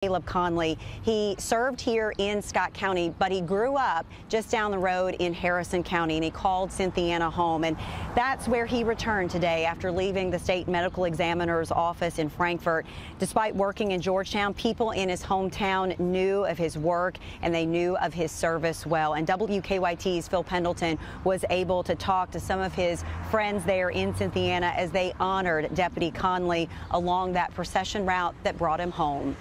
Caleb Conley. He served here in Scott County, but he grew up just down the road in Harrison County, and he called Cynthiana home. And that's where he returned today after leaving the state medical examiner's office in Frankfort. Despite working in Georgetown, people in his hometown knew of his work and they knew of his service well. And WKYT's Phil Pendleton was able to talk to some of his friends there in Cynthiana as they honored Deputy Conley along that procession route that brought him home.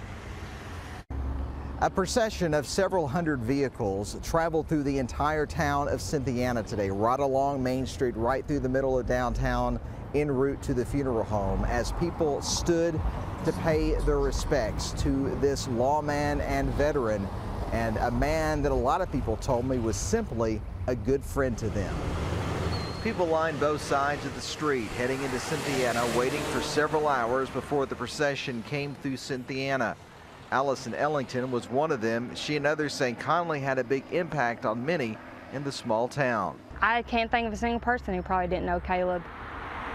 A procession of several hundred vehicles traveled through the entire town of Cynthiana today, right along Main Street, right through the middle of downtown, en route to the funeral home, as people stood to pay their respects to this lawman and veteran, and a man that a lot of people told me was simply a good friend to them. People lined both sides of the street heading into Cynthiana, waiting for several hours before the procession came through Cynthiana. Allison Ellington was one of them. She and others saying Conley had a big impact on many in the small town. I can't think of a single person who probably didn't know Caleb.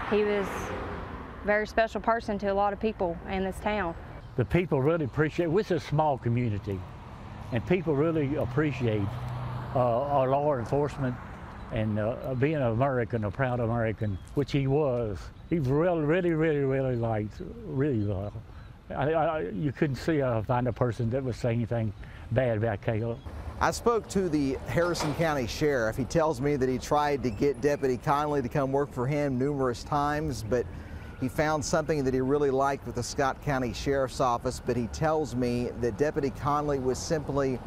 He was a very special person to a lot of people in this town. The people really appreciate, it's a small community, and people really appreciate our law enforcement and being an American, a proud American, which he was. He really liked, you couldn't find a person that would say anything bad about Caleb. I spoke to the Harrison County Sheriff. He tells me that he tried to get Deputy Conley to come work for him numerous times, but he found something that he really liked with the Scott County Sheriff's Office. But he tells me that Deputy Conley was simply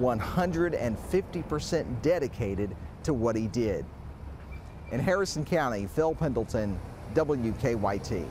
150% dedicated to what he did. In Harrison County, Phil Pendleton, WKYT.